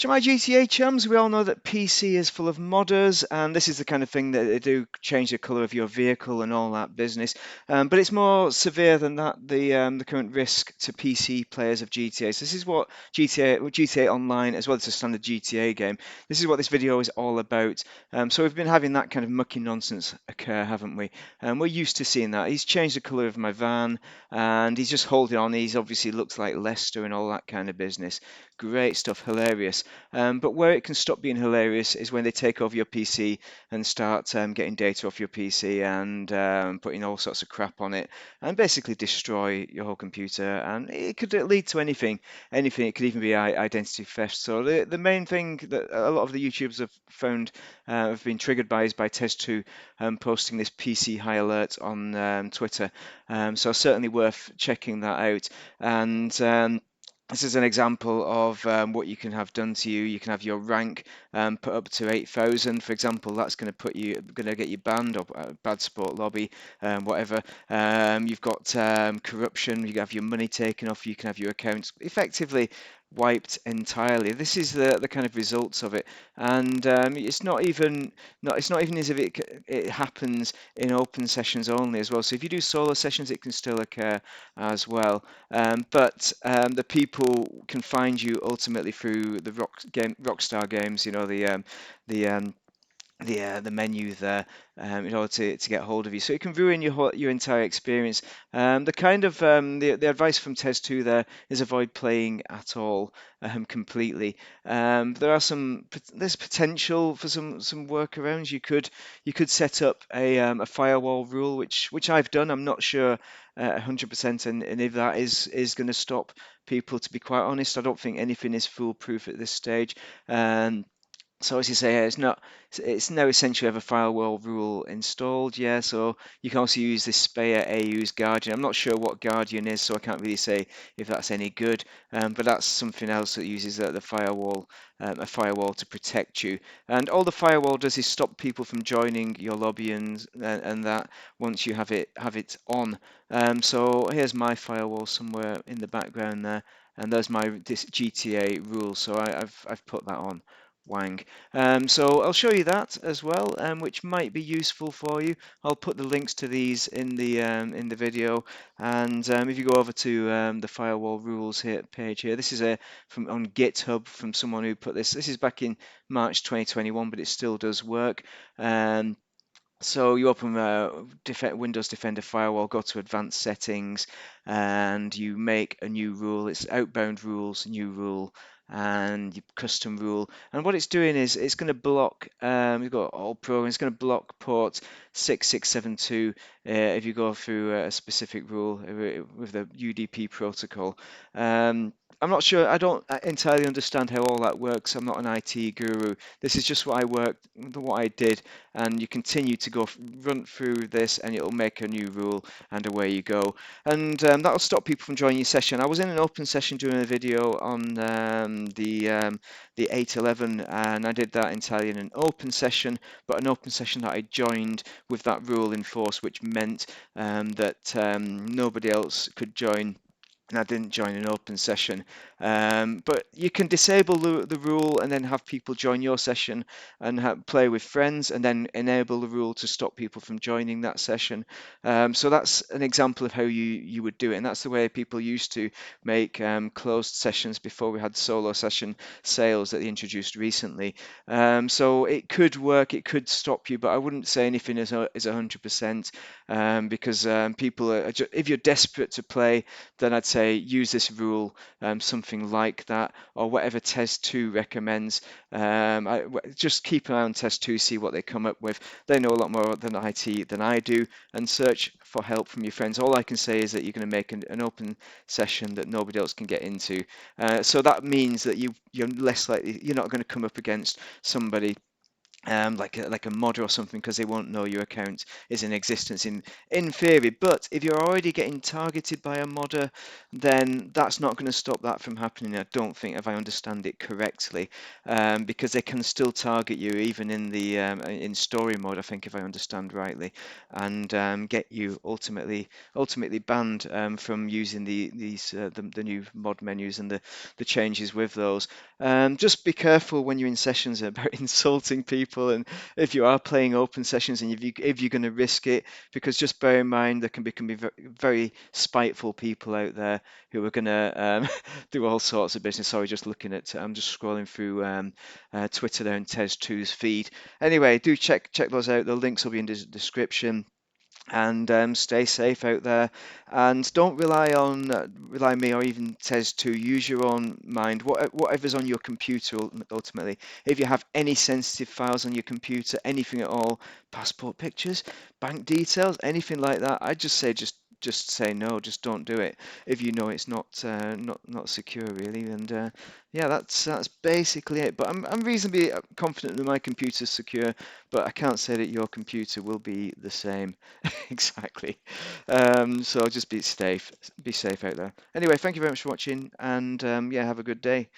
To my GTA chums, we all know that PC is full of modders, and this is the kind of thing that they do change the colour of your vehicle and all that business. But it's more severe than that, the current risk to PC players of GTA. So this is what GTA Online, as well as a standard GTA game, this is what this video is all about. So we've been having that kind of mucky nonsense occur, haven't we? We're used to seeing that. He's changed the colour of my van, and he's just holding on. He's obviously looks like Lester and all that kind of business. Great stuff, hilarious. But where it can stop being hilarious is when they take over your PC and start getting data off your PC and putting all sorts of crap on it and basically destroy your whole computer. And it could lead to anything. Anything. It could even be identity theft. So the main thing that a lot of the YouTubers have found have been triggered by is by Tez2 posting this PC high alert on Twitter. So certainly worth checking that out. And this is an example of what you can have done to you. You can have your rank put up to 8,000, for example. That's going to get you banned, or bad sport lobby, whatever. You've got corruption. You can have your money taken off. You can have your accounts effectively wiped entirely. This is the kind of results of it, and it's not even as if it happens in open sessions only as well. So if you do solo sessions, it can still occur as well. But the people can find you ultimately through the Rockstar games. You know, the menu there in order to get hold of you. So it can ruin your entire experience. The advice from Tez2 there is avoid playing at all completely. There's potential for some workarounds. You could set up a firewall rule, which I've done. I'm not sure 100%, and if that is going to stop people. To be quite honest, I don't think anything is foolproof at this stage. So as you say, it's now essentially have a firewall rule installed, yeah. So you can also use this Speyer AU's Guardian. I'm not sure what Guardian is, so I can't really say if that's any good. But that's something else that uses the firewall, a firewall to protect you. And all the firewall does is stop people from joining your lobby and that once you have it on. So here's my firewall somewhere in the background there, and there's this GTA rule. So I've put that on. Wang. So I'll show you that as well, which might be useful for you. I'll put the links to these in the video, and if you go over to the firewall rules page here, this is from on GitHub from someone who put this. This is back in March 2021, but it still does work. So you open Windows Defender Firewall, go to Advanced Settings, and you make a new rule. It's outbound rules, new rule, and custom rule. And what it's doing is it's going to block. You've got all programs. It's going to block port 6672 if you go through a specific rule with the UDP protocol. I'm not sure. I don't entirely understand how all that works. I'm not an IT guru. This is just what I did, and you continue to run through this, and it'll make a new rule, and away you go. And that'll stop people from joining your session. I was in an open session doing a video on the 811, and I did that entirely in an open session, but an open session that I joined with that rule in force, which meant that nobody else could join, and I didn't join an open session. But you can disable the rule and then have people join your session and play with friends, and then enable the rule to stop people from joining that session. So that's an example of how you would do it, and that's the way people used to make closed sessions before we had solo session sales that they introduced recently. So it could work, it could stop you, but I wouldn't say anything is 100%, because people if you're desperate to play, then I'd say use this rule, something like that, or whatever Tez2 recommends. Just keep an eye on Tez2, see what they come up with. They know a lot more than IT than I do, and search for help from your friends. All I can say is that you're going to make an open session that nobody else can get into. So that means that you're less likely, you're not going to come up against somebody like a mod or something, because they won't know your account is in existence in theory. But if you're already getting targeted by a modder, then that's not going to stop that from happening. I don't think, if I understand it correctly, because they can still target you even in the in story mode, I think, if I understand rightly, and get you ultimately banned from using the new mod menus and the changes with those. Just be careful when you're in sessions about insulting people, and if you are playing open sessions, and if you're going to risk it, because just bear in mind there can be very spiteful people out there who are going to do all sorts of business. Sorry, just looking at I'm just scrolling through Twitter there and Tez2's feed. Anyway, do check those out. The links will be in the description, and stay safe out there, and don't rely on me or even Tez to use your own mind. Whatever's on your computer ultimately, if you have any sensitive files on your computer, anything at all, passport pictures, bank details, anything like that, I just say just say no, just don't do it if you know it's not secure really. And yeah, that's basically it. But I'm reasonably confident that my computer's secure, but I can't say that your computer will be the same. Exactly. So just be safe out there. Anyway, thank you very much for watching, and yeah, have a good day.